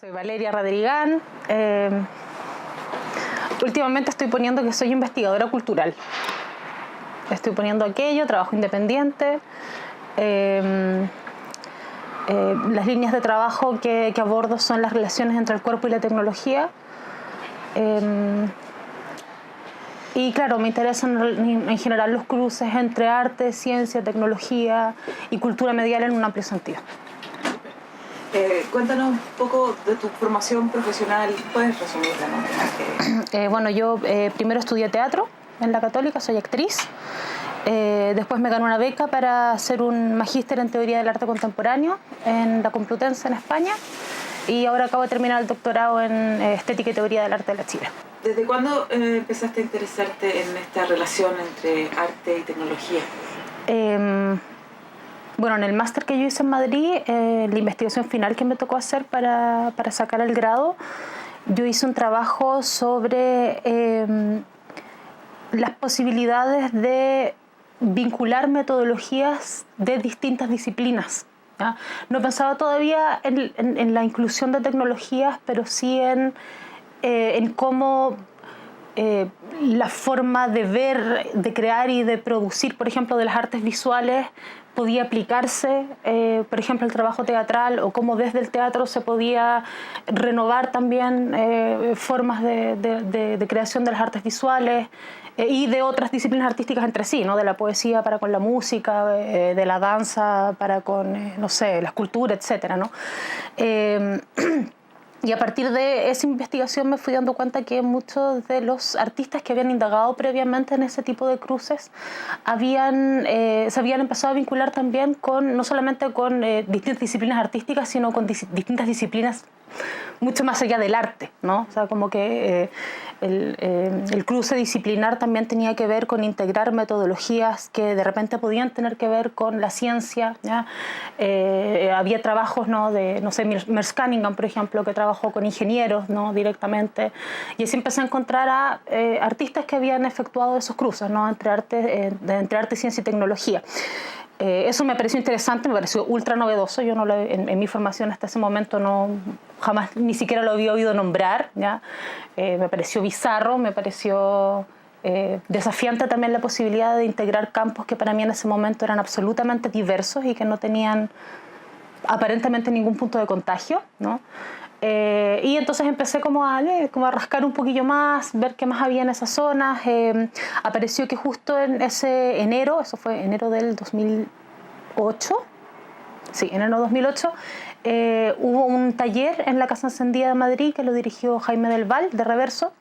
Soy Valeria Radrigán. Últimamente estoy poniendo que soy investigadora cultural. Estoy poniendo aquello, trabajo independiente. Las líneas de trabajo que abordo son las relaciones entre el cuerpo y la tecnología. Y claro, me interesan en general los cruces entre arte, ciencia, tecnología y cultura medial en un amplio sentido. Cuéntanos un poco de tu formación profesional. ¿Puedes resumirla, no? Bueno, yo primero estudié teatro en la Católica, soy actriz. Después me gané una beca para hacer un magíster en teoría del arte contemporáneo en la Complutense en España. Y ahora acabo de terminar el doctorado en estética y teoría del arte de la Chile. ¿Desde cuándo empezaste a interesarte en esta relación entre arte y tecnología? Bueno, en el máster que yo hice en Madrid, la investigación final que me tocó hacer para sacar el grado, yo hice un trabajo sobre las posibilidades de vincular metodologías de distintas disciplinas, ¿ya? No pensaba todavía en la inclusión de tecnologías, pero sí en cómo la forma de ver, de crear y de producir, por ejemplo, de las artes visuales podía aplicarse, por ejemplo, al trabajo teatral, o cómo desde el teatro se podía renovar también formas de creación de las artes visuales y de otras disciplinas artísticas entre sí, ¿no? De la poesía para con la música, de la danza para con, no sé, la escultura, etcétera, ¿no? Y a partir de esa investigación me fui dando cuenta que muchos de los artistas que habían indagado previamente en ese tipo de cruces se habían empezado a vincular también con, no solamente con distintas disciplinas artísticas, sino con distintas disciplinas mucho más allá del arte, ¿no? O sea, como que el cruce disciplinar también tenía que ver con integrar metodologías que de repente podían tener que ver con la ciencia, ¿ya? Había trabajos, ¿no? De, no sé, Merce Cunningham, por ejemplo, que trabajó con ingenieros, ¿no? Directamente, y así empecé a encontrar a artistas que habían efectuado esos cruces, ¿no? Entre arte, ciencia y tecnología. Eso me pareció interesante, me pareció ultra novedoso. Yo no en mi formación hasta ese momento jamás ni siquiera lo había oído nombrar, ¿ya? Me pareció bizarro, me pareció desafiante también la posibilidad de integrar campos que para mí en ese momento eran absolutamente diversos y que no tenían aparentemente ningún punto de contagio, ¿no? Y entonces empecé como a rascar un poquillo más, ver qué más había en esas zonas. Apareció que justo en ese enero, eso fue enero del 2008, sí, enero de 2008, hubo un taller en la Casa Encendida de Madrid que lo dirigió Jaime del Val, de Reverso,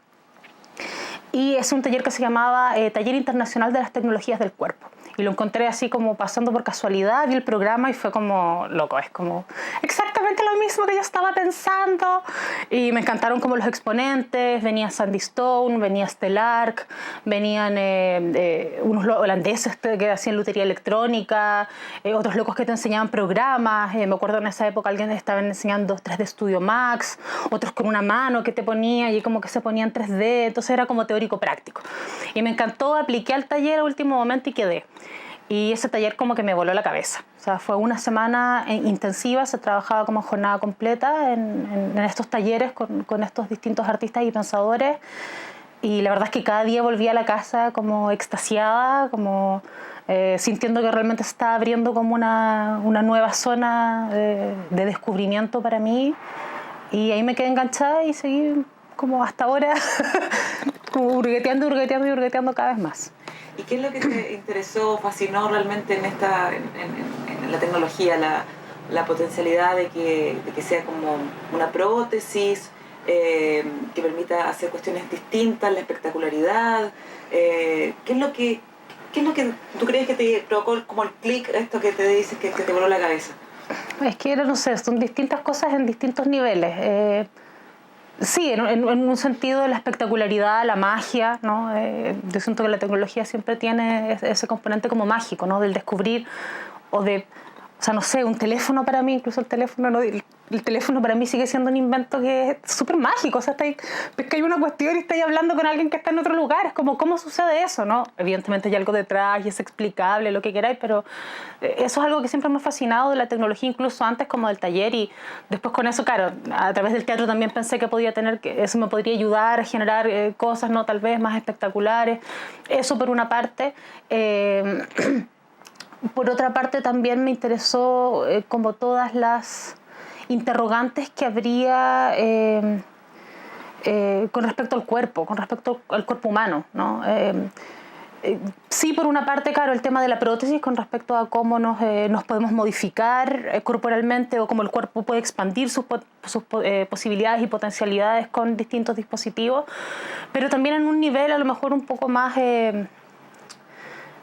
y es un taller que se llamaba Taller Internacional de las Tecnologías del Cuerpo. Y lo encontré así como pasando por casualidad, vi el programa y fue como, loco, es como exactamente lo mismo que yo estaba pensando. Y me encantaron como los exponentes, venía Sandy Stone, venía Stellark, venían unos holandeses que hacían lutería electrónica, otros locos que te enseñaban programas. Me acuerdo en esa época alguien estaba enseñando 3D Studio Max, otros con una mano que te ponía y como que se ponía en 3D, entonces era como teórico práctico. Y me encantó, apliqué al taller al último momento y quedé. Y ese taller como que me voló la cabeza. O sea, fue una semana intensiva, se trabajaba como jornada completa en estos talleres con estos distintos artistas y pensadores. Y la verdad es que cada día volvía a la casa como extasiada, como sintiendo que realmente se estaba abriendo como una nueva zona de descubrimiento para mí. Y ahí me quedé enganchada y seguí como hasta ahora, como hurgueteando cada vez más. ¿Y qué es lo que te interesó, fascinó realmente en la tecnología, la potencialidad de que sea como una prótesis que permita hacer cuestiones distintas, la espectacularidad? ¿Qué es lo que tú crees que te provocó como el clic, esto que te dices que te voló la cabeza? Es que, no sé, son distintas cosas en distintos niveles. Sí, en un sentido la espectacularidad, la magia, ¿no? Yo siento que la tecnología siempre tiene ese componente como mágico, ¿no? Del descubrir o sea, no sé, un teléfono para mí, incluso el teléfono, ¿no? el teléfono para mí sigue siendo un invento que es súper mágico. O sea, ves que hay una cuestión y estáis hablando con alguien que está en otro lugar. Es como, ¿cómo sucede eso, no? Evidentemente hay algo detrás y es explicable, lo que queráis, pero eso es algo que siempre me ha fascinado de la tecnología, incluso antes como del taller. Y después con eso, claro, a través del teatro también pensé que podía tener, que eso me podría ayudar a generar cosas, ¿no? Tal vez más espectaculares. Eso por una parte. Por otra parte también me interesó como todas las interrogantes que habría con respecto al cuerpo humano, ¿no? Sí, por una parte, claro, el tema de la prótesis con respecto a cómo nos podemos modificar corporalmente o cómo el cuerpo puede expandir sus posibilidades y potencialidades con distintos dispositivos, pero también en un nivel a lo mejor un poco más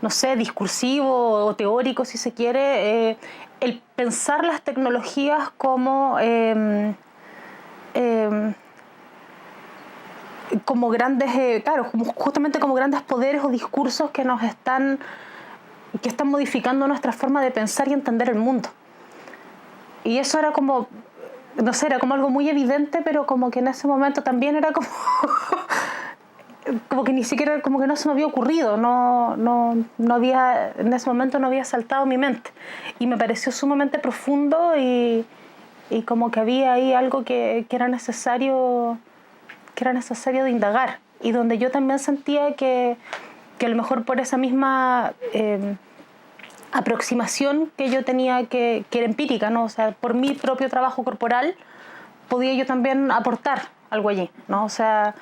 no sé, discursivo o teórico, si se quiere, el pensar las tecnologías como grandes, claro, justamente como grandes poderes o discursos que están modificando nuestra forma de pensar y entender el mundo. Y eso era como, no sé, era como algo muy evidente, pero como que en ese momento también era como como que ni siquiera, como que no se me había ocurrido, no había, en ese momento no había saltado mi mente. Y me pareció sumamente profundo y como que había ahí algo que era necesario de indagar. Y donde yo también sentía que a lo mejor por esa misma aproximación que yo tenía, que era empírica, ¿no? O sea, por mi propio trabajo corporal, podía yo también aportar algo allí, ¿no? O sea,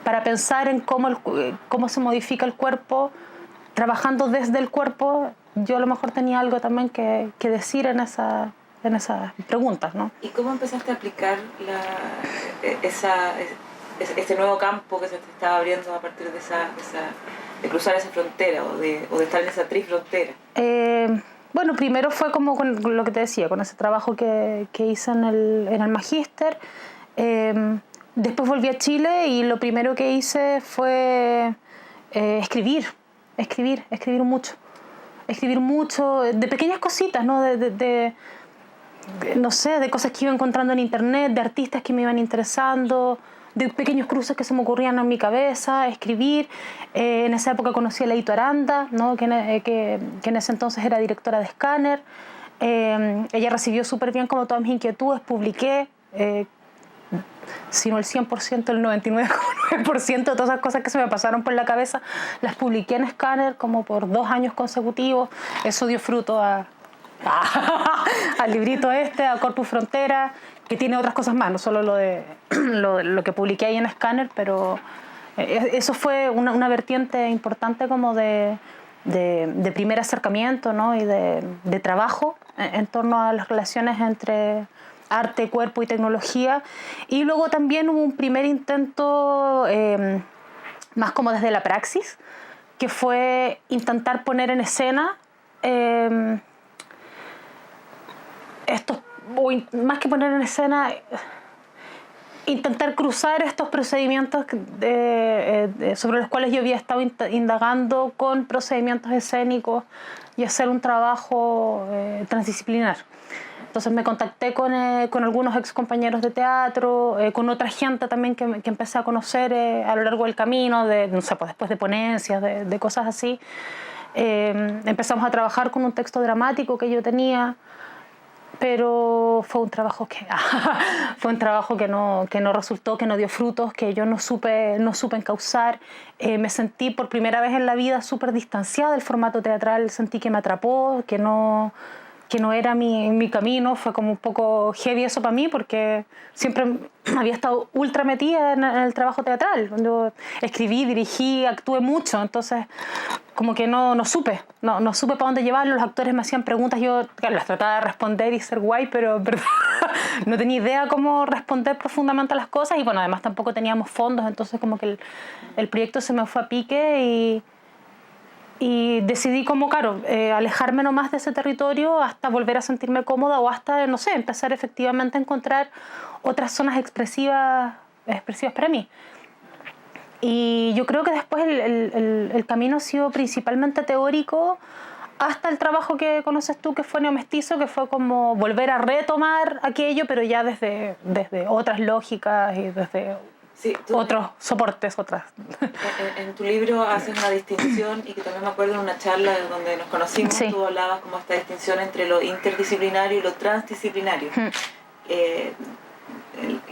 para pensar en cómo se modifica el cuerpo, trabajando desde el cuerpo, yo a lo mejor tenía algo también que decir en esas preguntas, ¿no? ¿Y cómo empezaste a aplicar este nuevo campo que se te estaba abriendo a partir de cruzar esa frontera o de estar en esa trifrontera? Bueno, primero fue como con lo que te decía, con ese trabajo que hice en el magíster. Después volví a Chile y lo primero que hice fue escribir mucho. Escribir mucho, de pequeñas cositas, ¿no? No sé, de cosas que iba encontrando en internet, de artistas que me iban interesando, de pequeños cruces que se me ocurrían en mi cabeza, escribir. En esa época conocí a Leito Aranda, ¿no? que en ese entonces era directora de Scanner. Ella recibió súper bien como todas mis inquietudes, publiqué, si no el 100%, el 99,9% de todas esas cosas que se me pasaron por la cabeza, las publiqué en Scanner como por 2 años consecutivos. Eso dio fruto al librito a Corpus Frontera, que tiene otras cosas más, no solo lo que publiqué ahí en Scanner, pero eso fue una vertiente importante como de primer acercamiento, ¿no? Y de trabajo en torno a las relaciones entre arte, cuerpo y tecnología. Y luego también hubo un primer intento más como desde la praxis, que fue intentar poner en escena más que poner en escena, intentar cruzar estos procedimientos sobre los cuales yo había estado indagando con procedimientos escénicos y hacer un trabajo transdisciplinar. Entonces me contacté con algunos ex compañeros de teatro, con otra gente también que empecé a conocer a lo largo del camino, no sé, pues después de ponencias, de cosas así. Empezamos a trabajar con un texto dramático que yo tenía, pero fue un trabajo que no resultó, que no dio frutos, que yo no supe encauzar. Me sentí por primera vez en la vida súper distanciada del formato teatral, sentí que me atrapó, que no era mi camino. Fue como un poco heavy eso para mí, porque siempre había estado ultra metida en el trabajo teatral. Yo escribí, dirigí, actué mucho, entonces como que no supe para dónde llevarlo. Los actores me hacían preguntas, yo las trataba de responder y ser guay, pero en verdad no tenía idea cómo responder profundamente a las cosas. Y bueno, además tampoco teníamos fondos, entonces como que el proyecto se me fue a pique y decidí como, claro, alejarme nomás de ese territorio hasta volver a sentirme cómoda, o hasta, no sé, empezar efectivamente a encontrar otras zonas expresivas para mí. Y yo creo que después el camino ha sido principalmente teórico hasta el trabajo que conoces tú, que fue Neomestizo, que fue como volver a retomar aquello, pero ya desde otras lógicas y desde otros soportes, otras. En tu libro haces una distinción, y que también me acuerdo en una charla donde nos conocimos, sí. Tú hablabas como esta distinción entre lo interdisciplinario y lo transdisciplinario.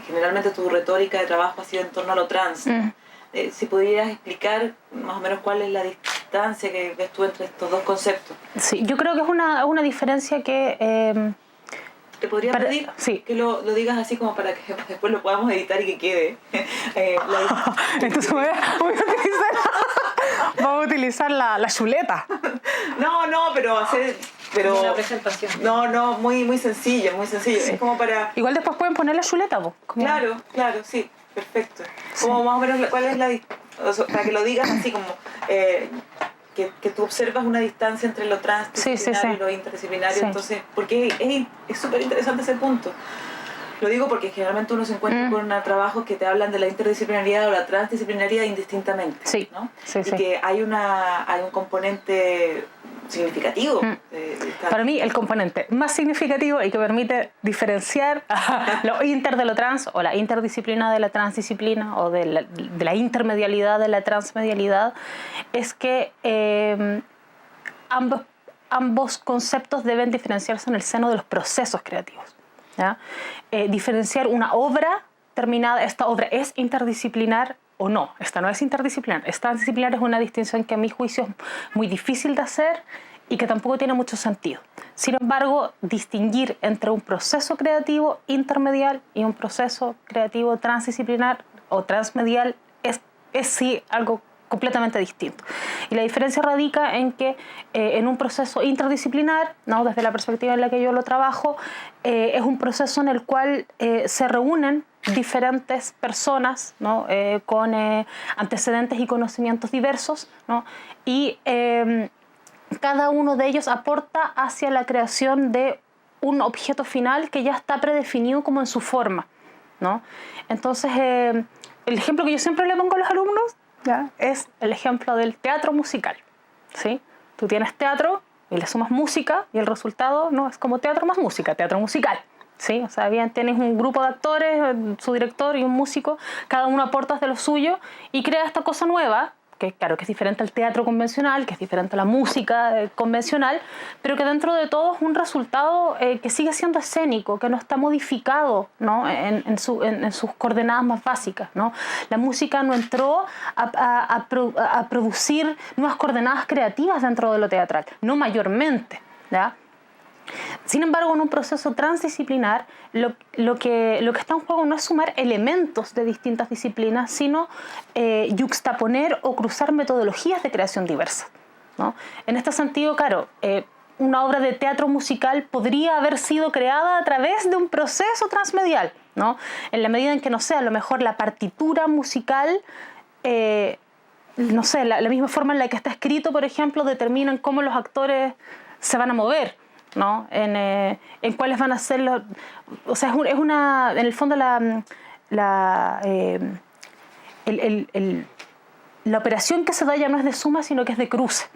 Generalmente tu retórica de trabajo ha sido en torno a lo trans. Si pudieras explicar más o menos cuál es la distancia que ves tú entre estos dos conceptos. Sí, yo creo que es una diferencia que... Te podría pedir que lo digas así como para que después lo podamos editar y que quede. Entonces vamos a utilizar la chuleta. No, pero hacer... Pero una presentación. No, muy sencillo. Sí. Es como para... Igual después pueden poner la chuleta, vos. Claro, sí, perfecto. Como más o menos cuál es para que lo digas así como... Que tú observas una distancia entre lo transdisciplinario y lo interdisciplinario, entonces, porque es súper interesante ese punto. Lo digo porque generalmente uno se encuentra con trabajos que te hablan de la interdisciplinariedad o la transdisciplinariedad indistintamente, ¿no? Y que hay un componente significativo. Para mí el componente más significativo y que permite diferenciar lo inter de lo trans, o la interdisciplina de la transdisciplina, o de la intermedialidad de la transmedialidad, es que ambos conceptos deben diferenciarse en el seno de los procesos creativos, ¿ya? Diferenciar una obra terminada, esta obra es interdisciplinar o no, esta no es interdisciplinar. Esta disciplinar es una distinción que a mi juicio es muy difícil de hacer y que tampoco tiene mucho sentido. Sin embargo, distinguir entre un proceso creativo intermedial y un proceso creativo transdisciplinar o transmedial es sí algo completamente distinto. Y la diferencia radica en que en un proceso interdisciplinar, ¿no?, desde la perspectiva en la que yo lo trabajo, es un proceso en el cual se reúnen diferentes personas, ¿no?, con antecedentes y conocimientos diversos, ¿no?, y cada uno de ellos aporta hacia la creación de un objeto final que ya está predefinido como en su forma, ¿no? Entonces, el ejemplo que yo siempre le pongo a los alumnos, ¿ya?, es el ejemplo del teatro musical, ¿sí? Tú tienes teatro y le sumas música y el resultado, ¿no?, es como teatro más música, teatro musical, ¿sí? O sea, bien, tienes un grupo de actores, su director y un músico, cada uno aporta de lo suyo y crea esta cosa nueva, que claro, que es diferente al teatro convencional, que es diferente a la música convencional, pero que dentro de todo es un resultado que sigue siendo escénico, que no está modificado, ¿no?, en sus coordenadas más básicas, ¿no? La música no entró a producir nuevas coordenadas creativas dentro de lo teatral, no mayormente, ¿ya? Sin embargo, en un proceso transdisciplinar, lo que está en juego no es sumar elementos de distintas disciplinas, sino yuxtaponer o cruzar metodologías de creación diversas, ¿no? En este sentido, claro, una obra de teatro musical podría haber sido creada a través de un proceso transmedial, ¿no? En la medida en que, no sé, a lo mejor la partitura musical, no sé, la misma forma en la que está escrito, por ejemplo, determinan cómo los actores se van a mover, ¿no? En cuáles van a ser los... O sea, es una... En el fondo la operación que se da ya no es de suma, sino que es de cruce,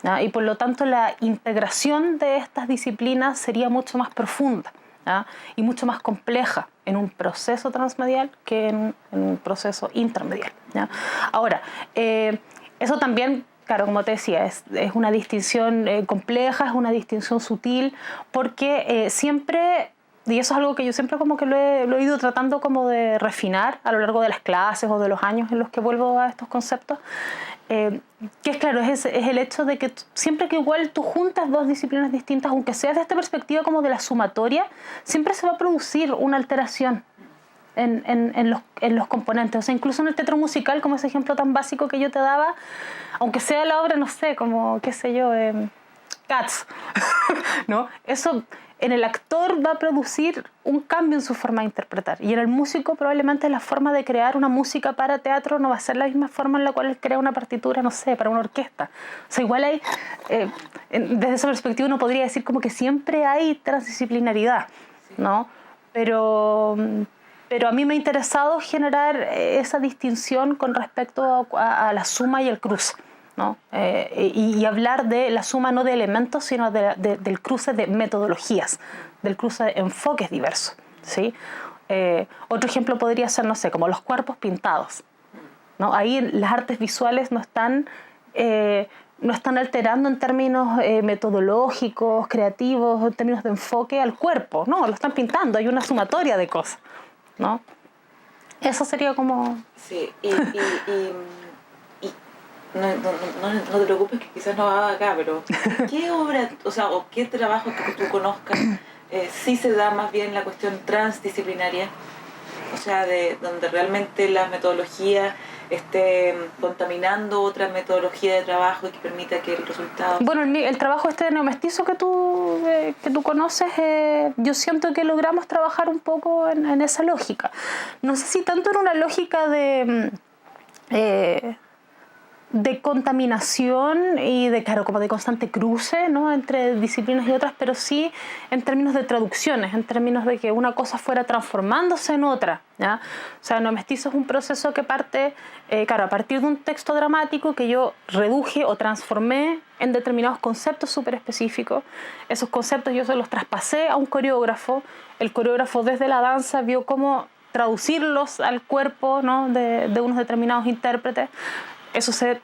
¿no? Y por lo tanto la integración de estas disciplinas sería mucho más profunda, ¿no?, y mucho más compleja en un proceso transmedial que en un proceso intermedial, ¿no? Ahora, eso también... Claro, como te decía, es una distinción compleja, es una distinción sutil, porque siempre, y eso es algo que yo siempre como que lo he ido tratando como de refinar a lo largo de las clases o de los años en los que vuelvo a estos conceptos, que es claro, es el hecho de que siempre que igual tú juntas dos disciplinas distintas, aunque sea desde esta perspectiva como de la sumatoria, siempre se va a producir una alteración en los componentes. O sea, incluso en el teatro musical, como ese ejemplo tan básico que yo te daba, aunque sea la obra, no sé, como, qué sé yo, Cats, ¿no? Eso en el actor va a producir un cambio en su forma de interpretar. Y en el músico probablemente la forma de crear una música para teatro no va a ser la misma forma en la cual él crea una partitura, no sé, para una orquesta. O sea, igual hay, desde esa perspectiva uno podría decir como que siempre hay transdisciplinaridad, ¿no? Pero a mí me ha interesado generar esa distinción con respecto a la suma y el cruce, ¿no? Y hablar de la suma no de elementos, sino del cruce de metodologías, del cruce de enfoques diversos, ¿sí? Otro ejemplo podría ser, no sé, como los cuerpos pintados, ¿no? Ahí las artes visuales no están alterando en términos metodológicos, creativos, en términos de enfoque al cuerpo, no, lo están pintando, hay una sumatoria de cosas, ¿no? Eso sería como... Sí, y no te preocupes que quizás no va acá, pero ¿qué obra, o sea, o qué trabajo que tú conozcas sí se da más bien la cuestión transdisciplinaria? O sea, donde realmente la metodología esté contaminando otra metodología de trabajo y que permita que el resultado... Bueno, el trabajo de neomestizo que tú conoces, yo siento que logramos trabajar un poco en esa lógica. No sé si tanto en una lógica de contaminación y claro, como de constante cruce, ¿no? Entre disciplinas y otras, pero sí en términos de traducciones, en términos de que una cosa fuera transformándose en otra, ¿ya? O sea, neomestizo es un proceso que parte, claro, a partir de un texto dramático que yo reduje o transformé en determinados conceptos súper específicos. Esos conceptos yo se los traspasé a un coreógrafo. El coreógrafo desde la danza vio cómo traducirlos al cuerpo, ¿no? de unos determinados intérpretes. Eso se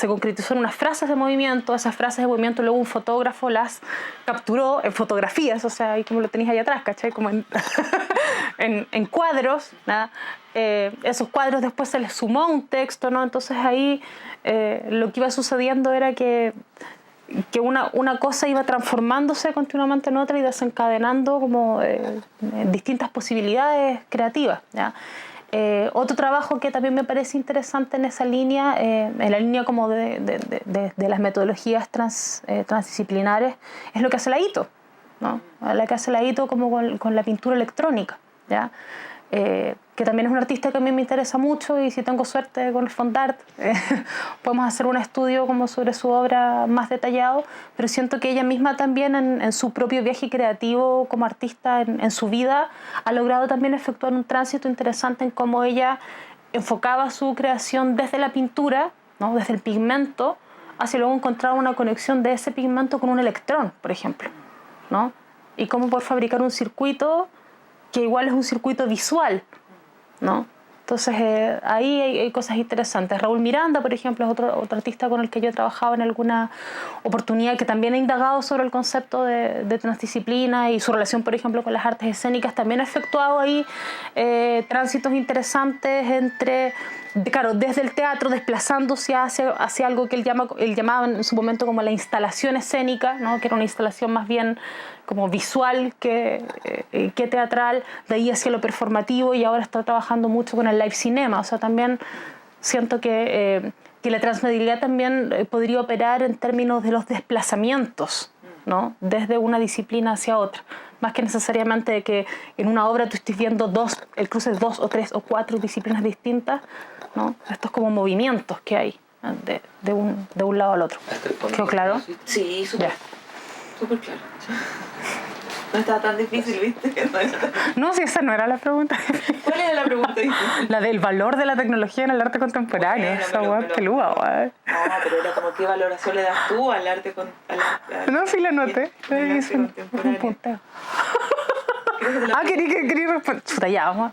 concretizó en unas frases de movimiento. Esas frases de movimiento luego un fotógrafo las capturó en fotografías, o sea, ahí como lo tenéis ahí atrás, ¿cachai? Como en cuadros, ¿no? Esos cuadros después se les sumó un texto, ¿no? Entonces ahí lo que iba sucediendo era que una cosa iba transformándose continuamente en otra y desencadenando como distintas posibilidades creativas, ¿ya? Otro trabajo que también me parece interesante en esa línea, en la línea como de las metodologías transdisciplinares, es lo que hace la Ito, ¿no? La que hace la Ito como con la pintura electrónica, ¿ya? Que también es un artista que a mí me interesa mucho y si tengo suerte con el Fondart podemos hacer un estudio como sobre su obra más detallado, pero siento que ella misma también en su propio viaje creativo como artista en su vida ha logrado también efectuar un tránsito interesante en cómo ella enfocaba su creación desde la pintura, ¿no? Desde el pigmento, hacia luego encontrar una conexión de ese pigmento con un electrón, por ejemplo, ¿no? Y cómo poder fabricar un circuito que igual es un circuito visual, ¿no? Entonces ahí hay cosas interesantes. Raúl Miranda, por ejemplo, es otro artista con el que yo he trabajado en alguna oportunidad, que también ha indagado sobre el concepto de transdisciplina y su relación, por ejemplo, con las artes escénicas. También ha efectuado ahí tránsitos interesantes entre, claro, desde el teatro desplazándose hacia algo que él llamaba en su momento como la instalación escénica, ¿no? Que era una instalación más bien como visual que teatral, de ahí hacia lo performativo, y ahora está trabajando mucho con el live cinema. O sea, también siento que la transmedialidad también podría operar en términos de los desplazamientos, ¿no? Desde una disciplina hacia otra, más que necesariamente que en una obra tú estés viendo el cruce de 2 o 3 o 4 disciplinas distintas, ¿no? Estos como movimientos que hay de un lado al otro. ¿Quedó claro? Sí, súper claro. Sí. No estaba tan difícil, ¿viste? No, si esa no era la pregunta. ¿Cuál era la pregunta difícil? La del valor de la tecnología en el arte contemporáneo. Bueno, esa hueá peluda, güey. No, pero era como qué valoración le das tú al arte No, sí la noté. Hice un punteo. Quería responder. Chuta, ya, vamos.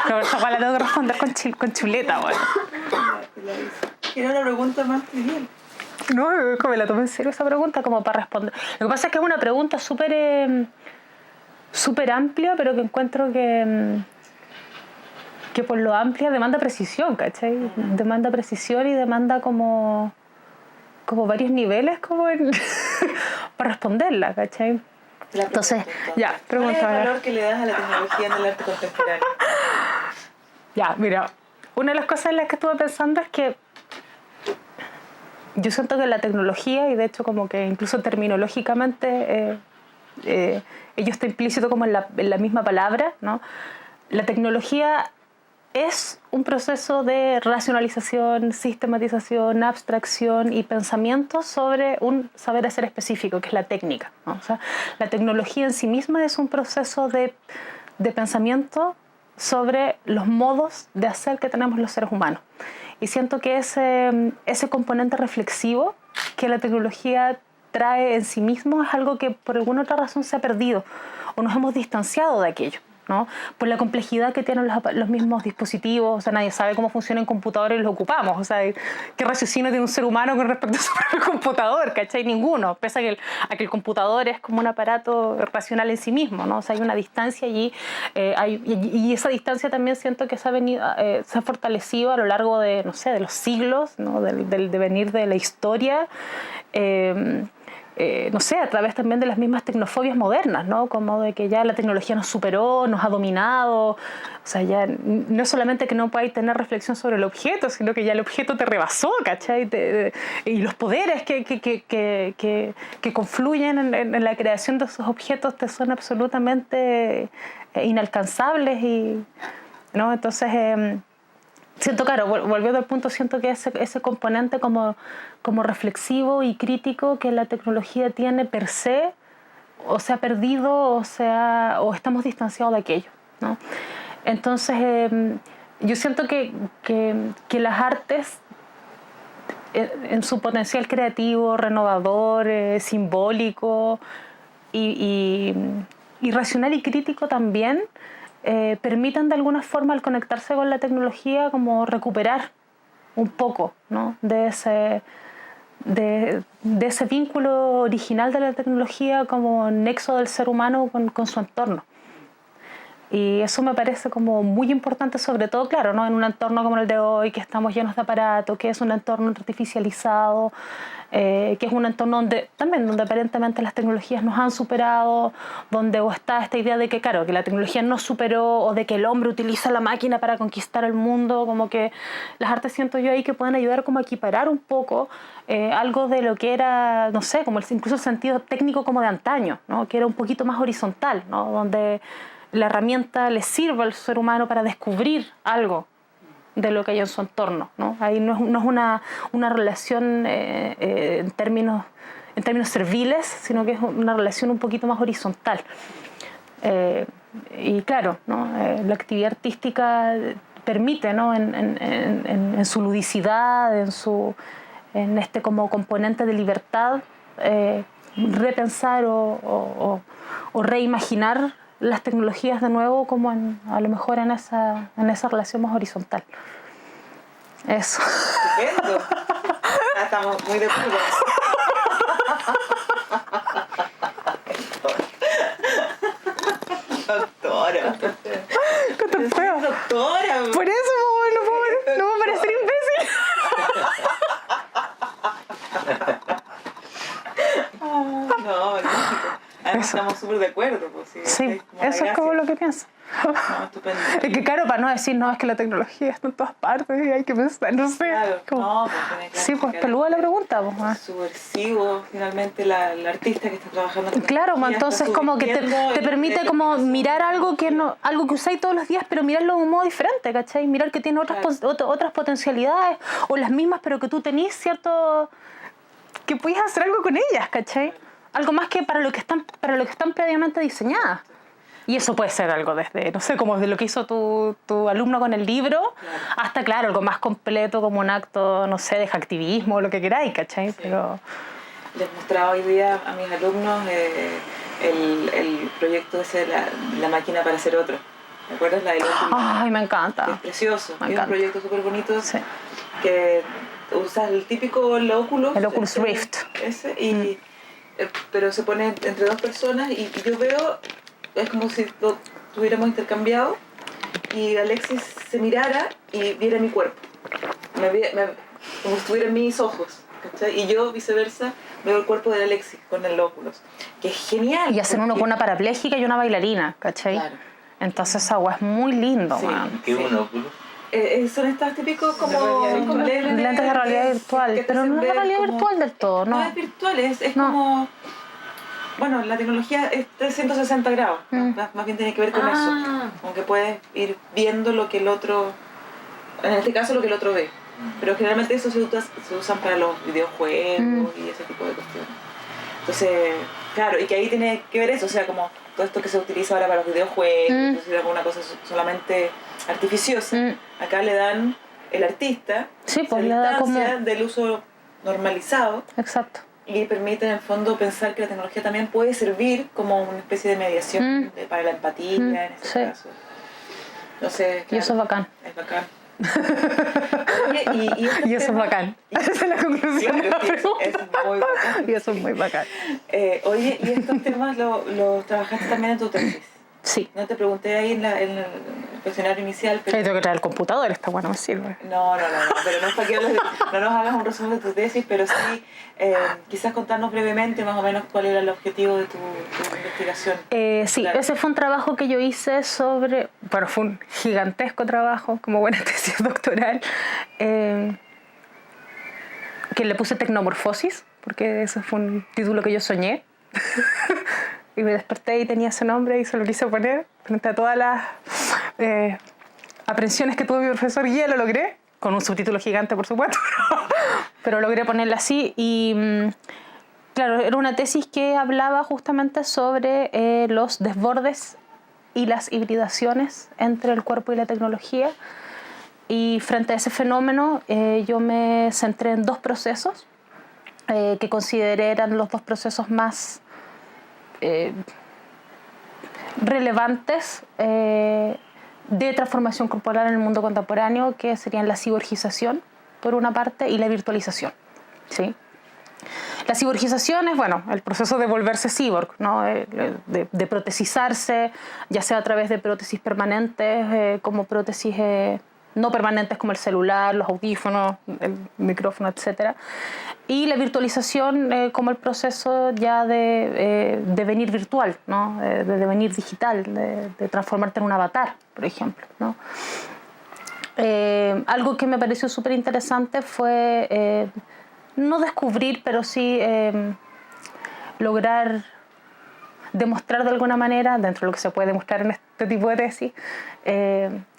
No, esa hueá la tengo que responder con chuleta, güey. Era una pregunta más trivial. No, como me la tomé en serio esa pregunta como para responder. Lo que pasa es que es una pregunta súper amplia, pero que encuentro que por lo amplia demanda precisión, ¿cachai? Demanda precisión y demanda como varios niveles como para responderla, ¿cachai? Entonces, ya, pregunta. ¿Cuál es el valor que le das a la tecnología en el arte contemporáneo? Ya, mira, una de las cosas en las que estuve pensando es que yo siento que la tecnología, y de hecho como que incluso terminológicamente ello está implícito como en la misma palabra, ¿no? La tecnología es un proceso de racionalización, sistematización, abstracción y pensamiento sobre un saber hacer específico, que es la técnica, ¿no? O sea, la tecnología en sí misma es un proceso de pensamiento sobre los modos de hacer que tenemos los seres humanos. Y siento que ese componente reflexivo que la tecnología trae en sí mismo es algo que por alguna otra razón se ha perdido o nos hemos distanciado de aquello, ¿no? Por la complejidad que tienen los mismos dispositivos. O sea, nadie sabe cómo funcionan computadores y los ocupamos. O sea, ¿qué raciocinio tiene un ser humano con respecto a su propio computador? ¿Cachai? Ninguno. Pese a que el computador es como un aparato racional en sí mismo, ¿no? O sea, hay una distancia allí. Y esa distancia también siento que se ha fortalecido a lo largo de, no sé, de los siglos, ¿no? Del devenir de la historia. No sé, a través también de las mismas tecnofobias modernas, ¿no? Como de que ya la tecnología nos superó, nos ha dominado. O sea, ya no es solamente que no podáis tener reflexión sobre el objeto, sino que ya el objeto te rebasó, ¿cachai? Y los poderes que confluyen en la creación de esos objetos te son absolutamente inalcanzables. ¿No? Entonces, siento, claro, volviendo al punto, siento que ese componente como reflexivo y crítico que la tecnología tiene per se, o se ha perdido o estamos distanciados de aquello, ¿no? Entonces, yo siento que las artes, en su potencial creativo, renovador, simbólico y racional y crítico también, permitan de alguna forma, al conectarse con la tecnología, como recuperar un poco, ¿no? de ese vínculo original de la tecnología como nexo del ser humano con su entorno. Y eso me parece como muy importante, sobre todo, claro, ¿no? En un entorno como el de hoy, que estamos llenos de aparatos, que es un entorno artificializado, que es un entorno donde aparentemente las tecnologías nos han superado, donde está esta idea de que, claro, que la tecnología nos superó, o de que el hombre utiliza la máquina para conquistar el mundo. Como que las artes, siento yo ahí, que pueden ayudar como a equiparar un poco algo de lo que era, no sé, como incluso el sentido técnico como de antaño, ¿no? Que era un poquito más horizontal, ¿no? Donde la herramienta le sirve al ser humano para descubrir algo de lo que hay en su entorno, ¿no? Ahí no es una relación en términos serviles, sino que es una relación un poquito más horizontal. Y claro, ¿no? La actividad artística permite, ¿no? en su ludicidad, en este como componente de libertad, repensar o reimaginar las tecnologías de nuevo, como a lo mejor en esa relación más horizontal. Eso. Estupendo. Estamos muy de acuerdo. Doctora. Doctora. Por eso no puedo parecer imbécil. No, además estamos súper de acuerdo. Pues, sí, eso es como lo que pienso. No, estupendo. Es que claro, para no decir, no, es que la tecnología está en todas partes y hay que pensar, no sé. Claro, como, no, pues, sí, pues peluda la pregunta. Pues, subversivo, finalmente, la artista que está trabajando. Claro, pues, entonces como que te permite como mirar algo que usáis todos los días, pero mirarlo de un modo diferente, ¿cachai? Mirar que tiene otras potencialidades, o las mismas, pero que tú tenés, ¿cierto? Que puedes hacer algo con ellas, ¿cachai? Algo más que para lo que están previamente diseñadas. Y eso puede ser algo desde, no sé, como de lo que hizo tu alumno con el libro, hasta, claro, algo más completo, como un acto, no sé, de hacktivismo o lo que queráis, ¿cachai? Sí. Pero les mostraba hoy día a mis alumnos el proyecto ese de la máquina para hacer otro. ¿Te acuerdas? La del último. Ay, me encanta. Es precioso. Es un proyecto súper bonito. Sí. Que usas el típico Oculus. El Oculus Rift. Ese, pero se pone entre dos personas y yo veo, es como si lo tuviéramos intercambiado y Alexis se mirara y viera mi cuerpo. Como si estuviera en mis ojos. ¿Cachai? Y yo, viceversa, veo el cuerpo de Alexis con el Oculus. Que es genial. Y hacen uno con una parapléjica y una bailarina, ¿cachai? Claro. Entonces esa agua es muy lindo, sí, man. ¿Qué es un Oculus? Son estos típicos como lentes de realidad virtual, pero no es la realidad virtual del todo, ¿no? No es virtual, es como... Bueno, la tecnología es 360 grados, más bien tiene que ver con eso. Como que puedes ir viendo lo que el otro... En este caso, lo que el otro ve. Pero generalmente eso se usan para los videojuegos y ese tipo de cuestiones. Entonces, claro, y que ahí tiene que ver eso, o sea, como todo esto que se utiliza ahora para los videojuegos, entonces alguna cosa solamente artificiosa, acá le dan el artista, sí, pues se le da distancia como... del uso normalizado. Exacto. Y permite en el fondo pensar que la tecnología también puede servir como una especie de mediación para la empatía en ese caso. Entonces, claro, y eso es bacán. Es bacán. Oye, y eso es bacán. Esa es la conclusión. Claro, es muy bacán. Y eso es muy bacán. Oye, ¿y estos temas los trabajaste también en tu tesis? Sí. No te pregunté ahí en el cuestionario inicial, pero... Tengo que traer el computador, esta bueno me sirve. No, pero no es para que no nos hagas un resumen de tu tesis, pero sí quizás contarnos brevemente más o menos cuál era el objetivo de tu investigación. Sí, ese fue un trabajo que yo hice sobre... Bueno, fue un gigantesco trabajo, como buena tesis doctoral, que le puse tecnomorfosis, porque ese fue un título que yo soñé. Y me desperté y tenía ese nombre y se lo quise poner frente a todas las aprensiones que tuvo mi profesor y lo logré, con un subtítulo gigante por supuesto, pero logré ponerla así y claro, era una tesis que hablaba justamente sobre los desbordes y las hibridaciones entre el cuerpo y la tecnología, y frente a ese fenómeno yo me centré en dos procesos que consideré eran los dos procesos más relevantes de transformación corporal en el mundo contemporáneo, que serían la ciborgización, por una parte, y la virtualización. ¿Sí? La ciborgización es, bueno, el proceso de volverse cyborg, ¿no? de protesizarse, ya sea a través de prótesis permanentes, como prótesis no permanentes como el celular, los audífonos, el micrófono, etc. Y la virtualización como el proceso ya de devenir virtual, ¿no? De devenir digital, de transformarte en un avatar, por ejemplo, ¿no? Algo que me pareció súper interesante fue no descubrir, pero sí lograr demostrar de alguna manera, dentro de lo que se puede demostrar en este tipo de tesis,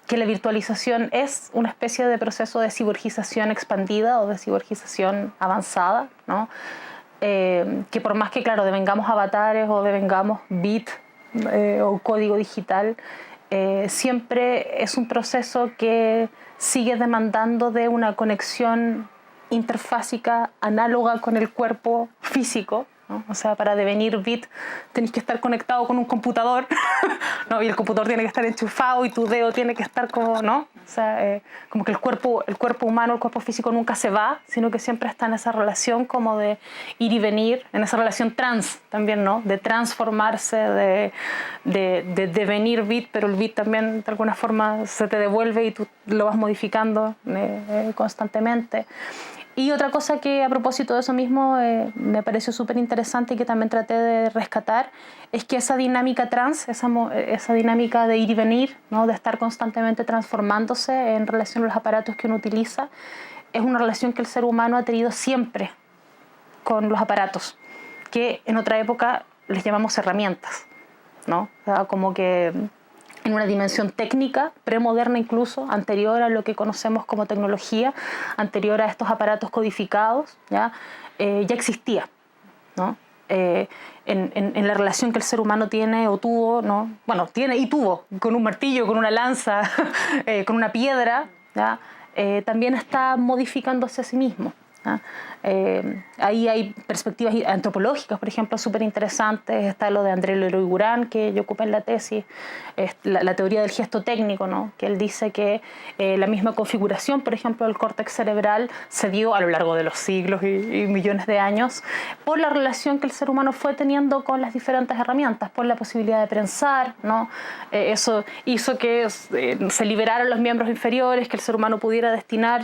que la virtualización es una especie de proceso de ciborgización expandida o de ciborgización avanzada, ¿no? Que por más que, claro, devengamos avatares o devengamos bit o código digital, siempre es un proceso que sigue demandando de una conexión interfásica análoga con el cuerpo físico, ¿no? O sea, para devenir bit tenés que estar conectado con un computador, ¿no? Y el computador tiene que estar enchufado y tu dedo tiene que estar como, ¿no? O sea, como que el cuerpo humano, el cuerpo físico nunca se va, sino que siempre está en esa relación como de ir y venir, en esa relación trans también, ¿no? De transformarse, de devenir bit, pero el bit también de alguna forma se te devuelve y tú lo vas modificando constantemente. Y otra cosa que a propósito de eso mismo me pareció súper interesante y que también traté de rescatar es que esa dinámica trans, esa dinámica de ir y venir, ¿no? De estar constantemente transformándose en relación a los aparatos que uno utiliza, es una relación que el ser humano ha tenido siempre con los aparatos, que en otra época les llamamos herramientas, ¿no? O sea, como que en una dimensión técnica, premoderna incluso, anterior a lo que conocemos como tecnología, anterior a estos aparatos codificados, ya existía, ¿no? En la relación que el ser humano tiene o tuvo, ¿no? Bueno, tiene y tuvo, con un martillo, con una lanza, con una piedra, ¿ya? También está modificándose a sí mismo, ¿ya? Ahí hay perspectivas antropológicas, por ejemplo, súper interesantes. Está lo de André Leroi-Gourhan, que yo ocupé en la tesis, la teoría del gesto técnico, ¿no? Que él dice que la misma configuración, por ejemplo, del córtex cerebral se dio a lo largo de los siglos y millones de años por la relación que el ser humano fue teniendo con las diferentes herramientas, por la posibilidad de prensar, ¿no? Eso hizo que se liberaran los miembros inferiores, que el ser humano pudiera destinar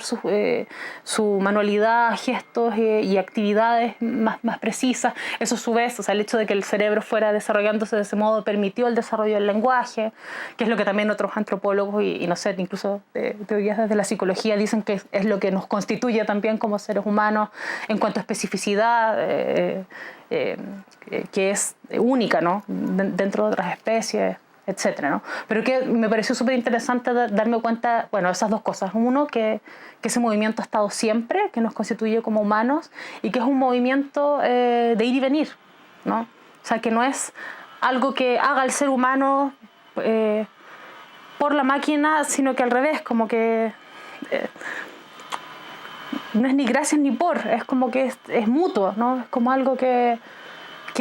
su manualidad, gestos y actividades más precisas. Eso a su vez, o sea, el hecho de que el cerebro fuera desarrollándose de ese modo permitió el desarrollo del lenguaje, que es lo que también otros antropólogos y no sé, incluso teorías desde la psicología dicen que es lo que nos constituye también como seres humanos en cuanto a especificidad, que es única, ¿no? Dentro de otras especies, etcétera, ¿no? Pero que me pareció súper interesante darme cuenta, bueno, esas dos cosas. Uno, que ese movimiento ha estado siempre, que nos constituye como humanos, y que es un movimiento de ir y venir, ¿no? O sea, que no es algo que haga el ser humano por la máquina, sino que al revés, como que no es ni gracias ni por, es como que es mutuo, ¿no? Es como algo que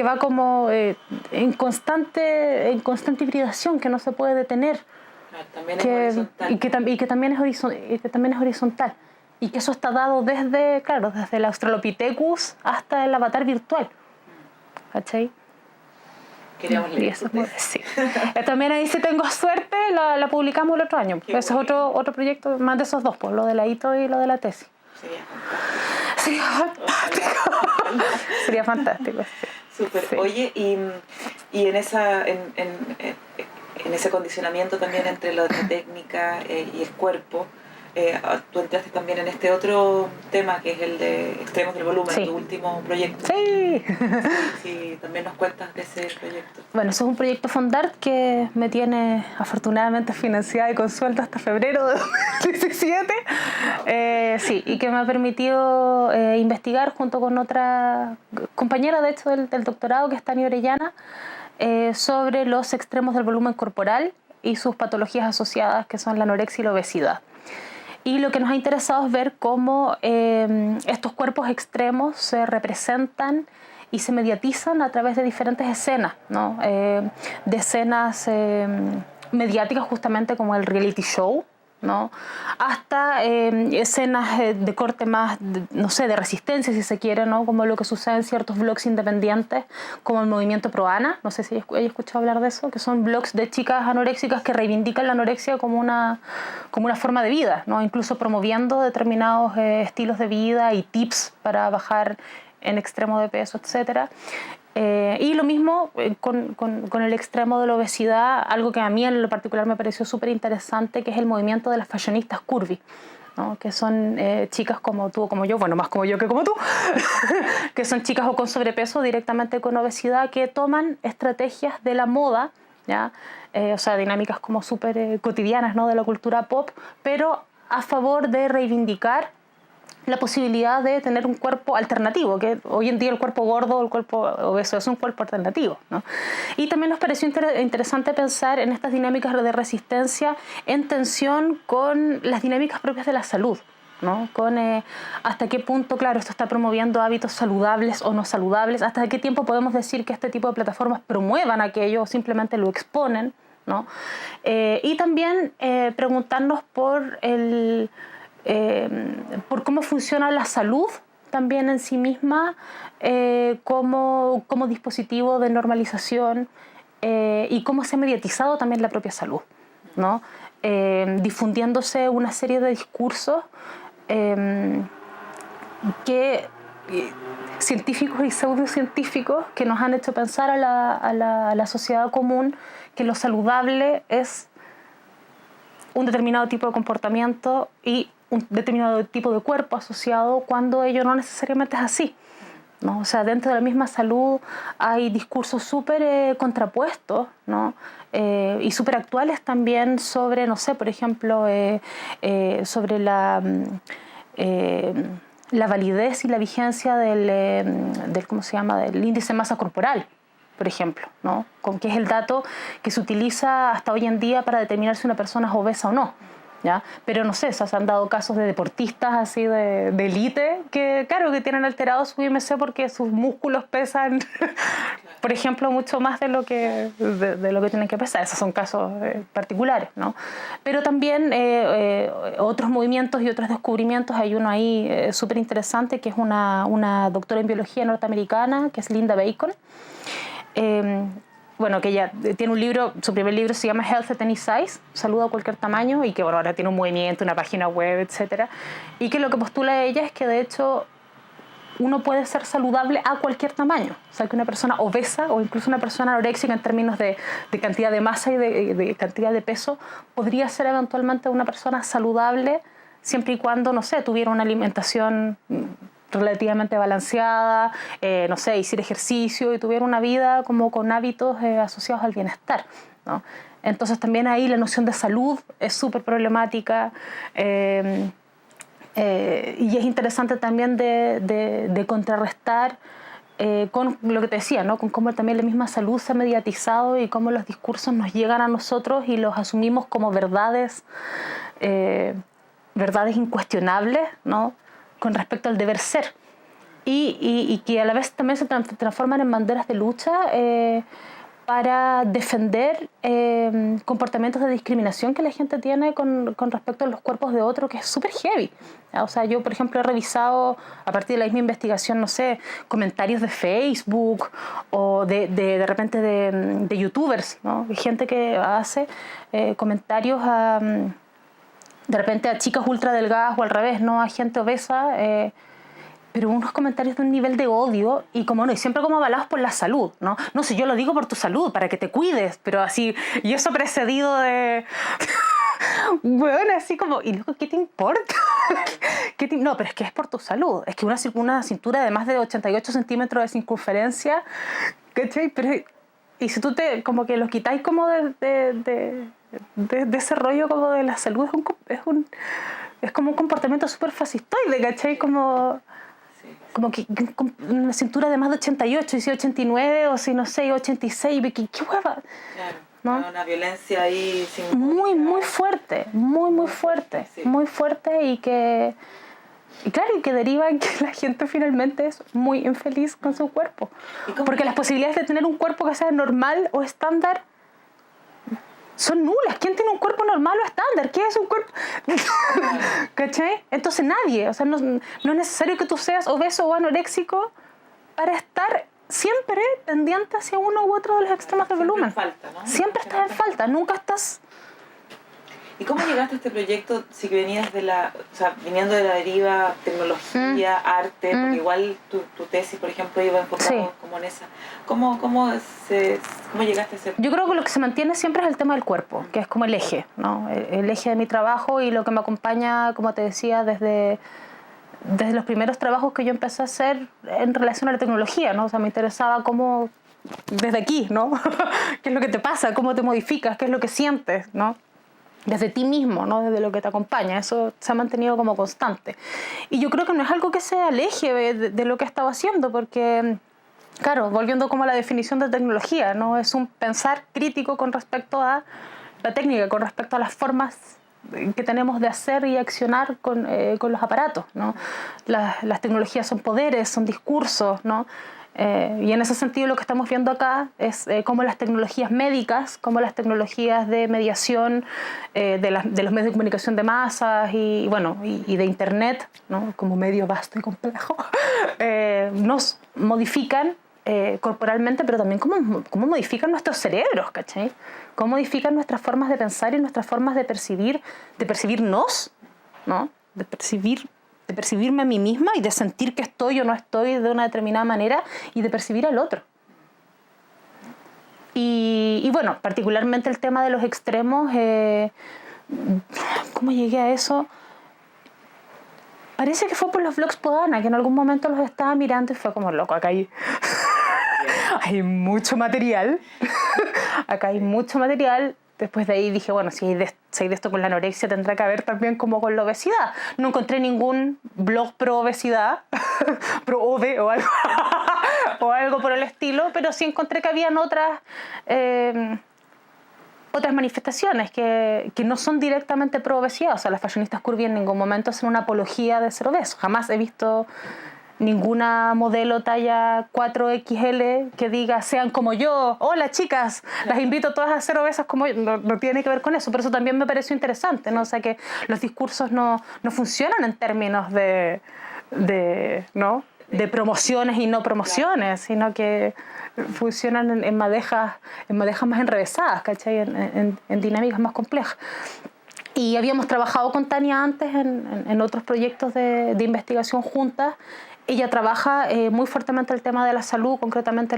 va como en constante hibridación, que no se puede detener. Claro, también es horizontal. Y que también es horizontal. Y que eso está dado desde el Australopithecus hasta el avatar virtual. ¿Cachai? Queríamos leer. Sí. También ahí, si tengo suerte, la publicamos el otro año. Ese es otro proyecto, más de esos dos, pues, lo de la hito y lo de la tesis. Sería fantástico. Sería fantástico, sí. Súper. Sí. Oye, y en ese condicionamiento también entre la técnica y el cuerpo, tú entraste también en este otro tema que es el de extremos del volumen, Sí. tu último proyecto. Sí. Sí, también nos cuentas de ese proyecto. Bueno, eso es un proyecto Fondart que me tiene afortunadamente financiada y con sueldo hasta febrero de 2017. Sí, y que me ha permitido investigar junto con otra compañera, de hecho, del doctorado, que es Tania Orellana, sobre los extremos del volumen corporal y sus patologías asociadas, que son la anorexia y la obesidad. Y lo que nos ha interesado es ver cómo estos cuerpos extremos se representan y se mediatizan a través de diferentes escenas, ¿no? De escenas mediáticas, justamente como el reality show, ¿no? Hasta escenas de corte más, de resistencia, si se quiere, ¿no? Como lo que sucede en ciertos blogs independientes, como el movimiento Proana, no sé si hay escuchado hablar de eso, que son blogs de chicas anoréxicas que reivindican la anorexia como una forma de vida, ¿no? Incluso promoviendo determinados estilos de vida y tips para bajar en extremo de peso, etc. Y lo mismo con el extremo de la obesidad, algo que a mí en lo particular me pareció súper interesante, que es el movimiento de las fashionistas curvy, ¿no? Que son chicas como tú o como yo, bueno, más como yo que como tú, que son chicas o con sobrepeso, directamente con obesidad, que toman estrategias de la moda, ¿ya? O sea, dinámicas como súper cotidianas, ¿no? De la cultura pop, pero a favor de reivindicar la posibilidad de tener un cuerpo alternativo, que hoy en día el cuerpo gordo o el cuerpo obeso es un cuerpo alternativo, ¿no? Y también nos pareció interesante pensar en estas dinámicas de resistencia en tensión con las dinámicas propias de la salud, ¿no? Con hasta qué punto, claro, esto está promoviendo hábitos saludables o no saludables, hasta qué tiempo podemos decir que este tipo de plataformas promuevan aquello o simplemente lo exponen, ¿no? Y también preguntarnos por cómo funciona la salud también en sí misma como dispositivo de normalización y cómo se ha mediatizado también la propia salud, ¿no? Difundiéndose una serie de discursos científicos y pseudocientíficos que nos han hecho pensar a la sociedad común que lo saludable es un determinado tipo de comportamiento y un determinado tipo de cuerpo asociado, cuando ello no necesariamente es así, ¿no? O sea, dentro de la misma salud hay discursos súper contrapuestos, ¿no? Y súper actuales también sobre, no sé, por ejemplo, sobre la validez y la vigencia del ¿cómo se llama?, del índice de masa corporal, por ejemplo, ¿no? Que es el dato que se utiliza hasta hoy en día para determinar si una persona es obesa o no, ¿ya? Pero no sé, se han dado casos de deportistas así de élite que, claro, que tienen alterado su IMC porque sus músculos pesan, por ejemplo, mucho más de lo que tienen que pesar. Esos son casos particulares, ¿no? Pero también otros movimientos y otros descubrimientos. Hay uno ahí súper interesante, que es una doctora en biología norteamericana, que es Linda Bacon. Bueno, que ella tiene un libro, su primer libro se llama Health at Any Size, Salud a cualquier tamaño, y que bueno, ahora tiene un movimiento, una página web, etc. Y que lo que postula ella es que de hecho uno puede ser saludable a cualquier tamaño. O sea, que una persona obesa o incluso una persona anoréxica en términos de cantidad de masa y de cantidad de peso podría ser eventualmente una persona saludable siempre y cuando, no sé, tuviera una alimentación relativamente balanceada, no sé, hiciera ejercicio y tuviera una vida como con hábitos asociados al bienestar, ¿no? Entonces también ahí la noción de salud es súper problemática y es interesante también de contrarrestar con lo que te decía, ¿no? Con cómo también la misma salud se ha mediatizado y cómo los discursos nos llegan a nosotros y los asumimos como verdades verdades incuestionables, ¿no?, con respecto al deber ser. Y que a la vez también se transforman en banderas de lucha para defender comportamientos de discriminación que la gente tiene con respecto a los cuerpos de otro, que es súper heavy. O sea, yo, por ejemplo, he revisado, a partir de la misma investigación, no sé, comentarios de Facebook o de repente de youtubers, ¿no? Hay gente que hace comentarios de repente a chicas ultra delgadas o al revés, ¿no?, a gente obesa, pero unos comentarios de un nivel de odio y como no, y siempre como avalados por la salud, ¿no? No sé, yo lo digo por tu salud, para que te cuides, pero así, y eso precedido de... bueno, así como, y luego, ¿qué te importa? No, pero es que es por tu salud, es que una cintura de más de 88 centímetros de circunferencia, ¿cachai? Pero, y si tú como que lo quitáis como de ese rollo como de la salud, es como un comportamiento súper fascistoide, ¿cachai? Como que una cintura de más de 88, y si 89, o si no sé, 86, ¿qué hueva? Claro, ¿no? Una violencia ahí muy fuerte, muy fuerte, sí. Muy fuerte y que deriva en que la gente finalmente es muy infeliz con su cuerpo. Porque las posibilidades de tener un cuerpo que sea normal o estándar son nulas. ¿Quién tiene un cuerpo normal o estándar? ¿Qué es un cuerpo? ¿Cachai? Entonces nadie. O sea, no es necesario que tú seas obeso o anoréxico para estar siempre tendiente hacia uno u otro de los extremos del volumen. Falta, ¿no? Siempre estás en falta. Nunca estás... ¿Y cómo llegaste a este proyecto si venías viniendo de la deriva tecnología, arte? Porque igual tu tesis, por ejemplo, iba enfocado como en esa. ¿Cómo llegaste a ese? Yo creo que lo que se mantiene siempre es el tema del cuerpo, que es como el eje, ¿no? El eje de mi trabajo y lo que me acompaña, como te decía, desde los primeros trabajos que yo empecé a hacer en relación a la tecnología, ¿no? O sea, me interesaba cómo, desde aquí, ¿no? ¿Qué es lo que te pasa? ¿Cómo te modificas? ¿Qué es lo que sientes? ¿No? Desde ti mismo, ¿no? Desde lo que te acompaña. Eso se ha mantenido como constante. Y yo creo que no es algo que se aleje de lo que he estado haciendo, porque, claro, volviendo como a la definición de tecnología, ¿no? Es un pensar crítico con respecto a la técnica, con respecto a las formas que tenemos de hacer y accionar con los aparatos, ¿no? Las tecnologías son poderes, son discursos, ¿no? Y en ese sentido lo que estamos viendo acá es cómo las tecnologías médicas, cómo las tecnologías de mediación de los medios de comunicación de masas y de internet, ¿no?, como medio vasto y complejo, nos modifican corporalmente, pero también cómo modifican nuestros cerebros, ¿cachai? Cómo modifican nuestras formas de pensar y nuestras formas de percibirnos, ¿no? De percibirme a mí misma y de sentir que estoy o no estoy de una determinada manera y de percibir al otro. Y bueno, particularmente el tema de los extremos, ¿cómo llegué a eso? Parece que fue por los blogs Podana, que en algún momento los estaba mirando y fue como, loco, acá hay mucho material. Acá hay mucho material. Después de ahí dije, bueno, si hay de esto con la anorexia, tendrá que haber también como con la obesidad. No encontré ningún blog pro obesidad, pro ove o algo, o algo por el estilo, pero sí encontré que habían otras manifestaciones que no son directamente pro obesidad. O sea, las fashionistas curvy en ningún momento hacen una apología de ser obeso. Jamás he visto ninguna modelo talla 4XL que diga sean como yo, hola chicas, las invito todas a ser obesas como yo. No tiene que ver con eso, pero eso también me pareció interesante, ¿no? O sea, que los discursos no funcionan en términos de promociones y no promociones, sino que funcionan en madejas más enrevesadas, ¿cachai? En dinámicas más complejas. Y habíamos trabajado con Tania antes en otros proyectos de investigación juntas. Ella trabaja muy fuertemente el tema de la salud, concretamente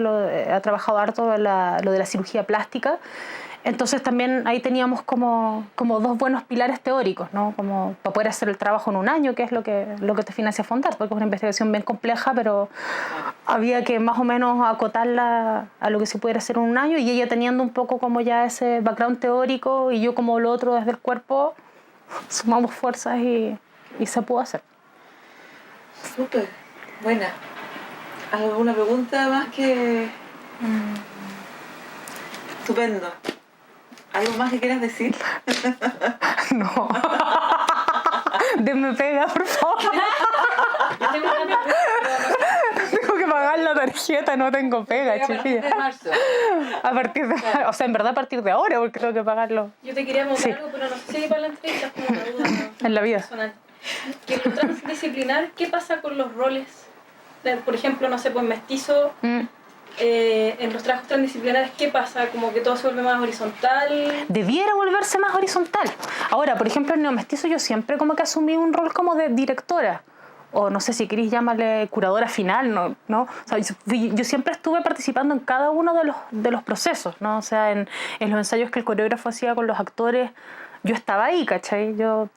ha trabajado harto lo de la cirugía plástica. Entonces también ahí teníamos como dos buenos pilares teóricos, ¿no? Como para poder hacer el trabajo en un año, que es lo que te financia Fondart, porque es una investigación bien compleja, pero había que más o menos acotarla a lo que se pudiera hacer en un año, y ella teniendo un poco como ya ese background teórico y yo como lo otro desde el cuerpo, sumamos fuerzas y se pudo hacer. Súper, buena. ¿Alguna pregunta más que...? Estupendo. ¿Algo más que quieras decir? No. Denme pega, por favor. Yo tengo una pregunta, pero no sé. Tengo que pagar la tarjeta, no tengo pega, A partir de chiquilla. marzo. A partir de... O sea, en verdad a partir de ahora, porque tengo que pagarlo Yo te quería preguntar Sí. algo, pero no sé si para la entrevista es como una duda en la vida. personal. Que en lo transdisciplinar, ¿qué pasa con los roles? Por ejemplo, no sé, pues mestizo, en los trabajos transdisciplinares, ¿qué pasa? Como que todo se vuelve más horizontal. Debiera volverse más horizontal. Ahora, por ejemplo, en Neomestizo yo siempre como que asumí un rol como de directora. O no sé si queréis llamarle curadora final, ¿no? O sea, yo siempre estuve participando en cada uno de los procesos, ¿no? O sea, en los ensayos que el coreógrafo hacía con los actores, yo estaba ahí, ¿cachai? Yo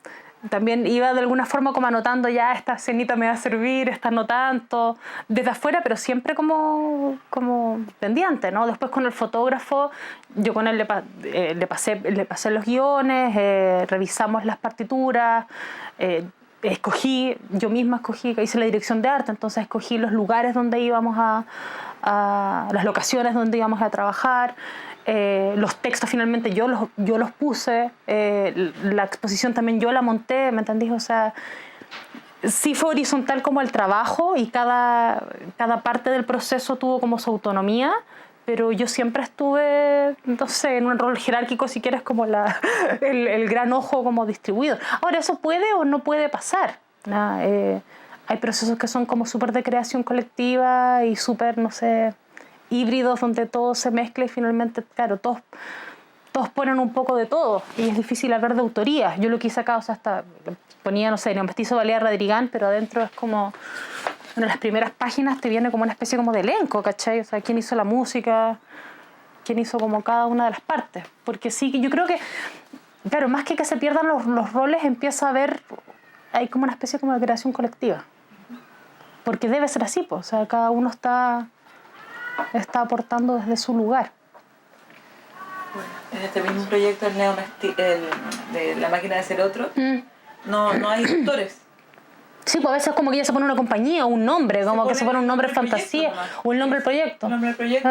también iba de alguna forma como anotando, ya esta escenita me va a servir, esta no tanto, desde afuera, pero siempre como pendiente, ¿no? Después con el fotógrafo, yo con él le pasé los guiones, revisamos las partituras, yo misma escogí, hice la dirección de arte, entonces escogí los lugares donde íbamos las locaciones donde íbamos a trabajar, los textos finalmente yo los puse, la exposición también yo la monté, ¿me entendís? O sea, sí fue horizontal como el trabajo y cada parte del proceso tuvo como su autonomía, pero yo siempre estuve, no sé, en un rol jerárquico, si quieres, como el gran ojo como distribuido. Ahora, ¿eso puede o no puede pasar? ¿No? Hay procesos que son como súper de creación colectiva y súper, no sé, híbridos donde todo se mezcla y finalmente, claro, todos ponen un poco de todo y es difícil hablar de autoría. Yo lo que hice acá, o sea, hasta ponía, no sé, Neomestizo Balea Radrigán, pero adentro es como... En las primeras páginas te viene como una especie como de elenco, ¿cachai? O sea, quién hizo la música, quién hizo como cada una de las partes. Porque sí, yo creo que, claro, más que se pierdan los roles, empieza a haber, hay como una especie como de creación colectiva. Porque debe ser así, pues, o sea, cada uno está aportando desde su lugar. En este mismo proyecto, de La máquina de ser otro, no hay actores. Sí, pues a veces como que ya se pone una compañía o un nombre, como que se pone un nombre fantasía o el nombre del proyecto. El nombre del proyecto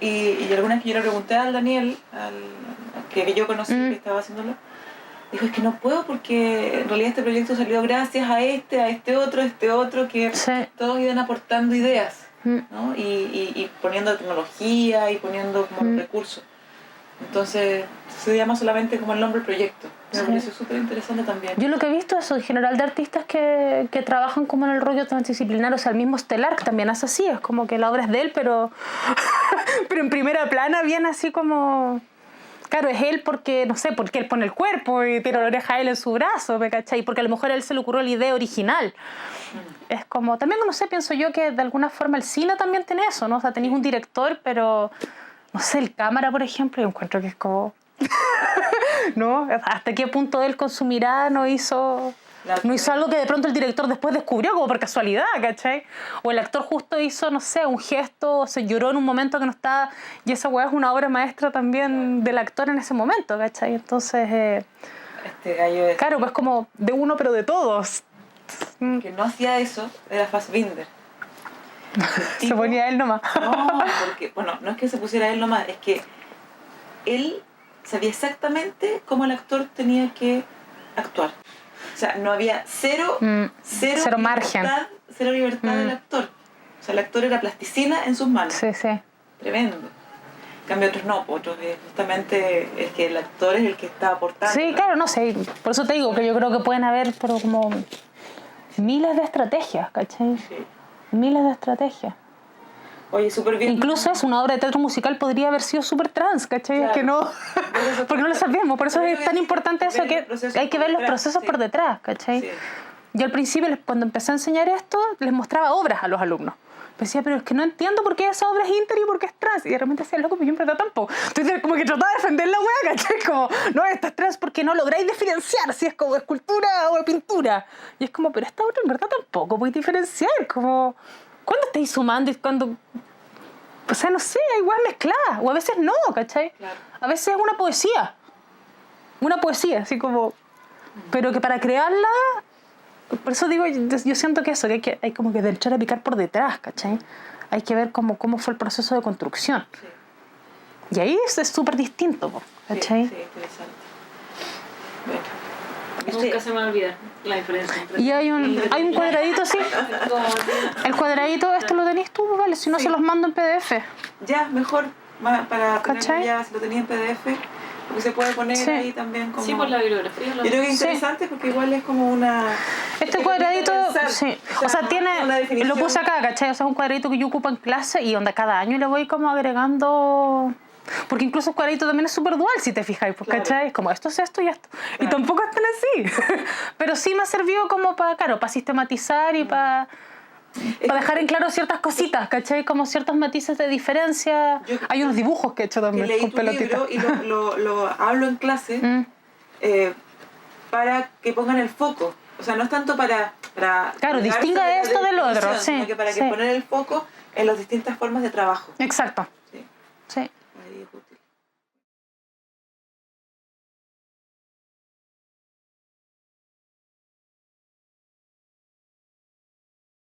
y algunas que yo le pregunté al Daniel, que yo conocí, que estaba haciéndolo, dijo, es que no puedo porque en realidad este proyecto salió gracias a este otro, que todos iban aportando ideas, ¿no? Y poniendo tecnología y poniendo como recursos. Entonces se llama solamente como el nombre del proyecto. Me pareció súper interesante también. Yo lo que he visto es en general de artistas que trabajan como en el rollo transdisciplinar, o sea, el mismo Stellar que también hace así, es como que la obra es de él, pero en primera plana viene así como... Claro, es él porque, no sé, porque él pone el cuerpo y tira la oreja a él en su brazo, ¿me cachai? Porque a lo mejor a él se le ocurrió la idea original. Es como, también, no sé, pienso yo que de alguna forma el cine también tiene eso, ¿no? O sea, tenéis un director, pero... No sé, el cámara, por ejemplo, yo encuentro que es como... ¿No? ¿Hasta qué punto él con su mirada no hizo algo que de pronto el director después descubrió como por casualidad, ¿cachai? O el actor justo hizo, no sé, un gesto, o se lloró en un momento que no estaba... Y esa weá es una obra maestra también del actor en ese momento, ¿cachai? Entonces... Este gallo es... Claro, pues como de uno pero de todos. Que no hacía eso, era Fassbinder. Se ponía él nomás. No, porque, bueno, no es que se pusiera él nomás, es que él sabía exactamente cómo el actor tenía que actuar. O sea, no había cero margen. Cero libertad del actor. O sea, el actor era plasticina en sus manos. Sí, sí. Tremendo. En cambio otros no, otros justamente es que el actor es el que está aportando. Sí, claro, no sé. Por eso te digo que yo creo que pueden haber pero como miles de estrategias, ¿cachai? Sí. Miles de estrategias. Oye, súper bien. Incluso es una obra de teatro musical podría haber sido súper trans, ¿cachai? Claro. Es que no, porque no lo sabemos. Por eso es tan importante eso, que hay que ver los procesos por detrás, ¿cachai? Sí. Yo al principio, cuando empecé a enseñar esto, les mostraba obras a los alumnos. Decía, pero es que no entiendo por qué esa obra es inter y por qué es trans. Y de repente decía, loco, pero yo en verdad tampoco. Entonces como que trataba de defender la hueá, ¿cachai? Como, no, esta es trans porque no lográis diferenciar si es como escultura o de pintura. Y es como, pero esta otra en verdad tampoco podéis diferenciar. Como, ¿cuándo estáis sumando y cuándo...? O sea, no sé, hay hueás mezcladas. O a veces no, ¿cachai? Claro. A veces es una poesía. Una poesía, así como... Pero que para crearla... Por eso digo, yo siento que eso, que hay como que de echar a picar por detrás, ¿cachai? Hay que ver cómo fue el proceso de construcción. Sí. Y ahí es súper distinto, ¿cachai? Sí, interesante. Bueno, Nunca se me va a olvidar la diferencia entre... Y hay un cuadradito así. Como- El cuadradito, esto lo tenés tú, vale, si no Sí. se los mando en PDF. Ya, mejor para tenerlo ¿Cachai? ya, si lo tenía en PDF, porque se puede poner Sí. ahí también como... Sí, por la bibliografía. Yo creo que es Sí. interesante porque igual es como una... Este te cuadradito, permite pensar. sí. O sea, una tiene, lo definición. puse acá, ¿cachai? O sea, es un cuadradito que yo ocupo en clase y donde cada año le voy como agregando... Porque incluso el cuadradito también es súper dual, si te fijáis, pues, Claro. ¿cachai? Es como esto es esto y esto. Y Claro. tampoco es tan así. Pero sí me ha servido como para, claro, para sistematizar y para dejar en claro ciertas cositas, ¿cachai? Como ciertos matices de diferencia. Yo- Hay unos dibujos que he hecho Que también leí con tu pelotitas. libro y lo hablo en clase para que pongan el foco. O sea, no es tanto para Claro, colgarse distinga de la esto del otro, definición, sí, sino que para sí. que poner el foco en las distintas formas de trabajo. Exacto. Sí. Sí.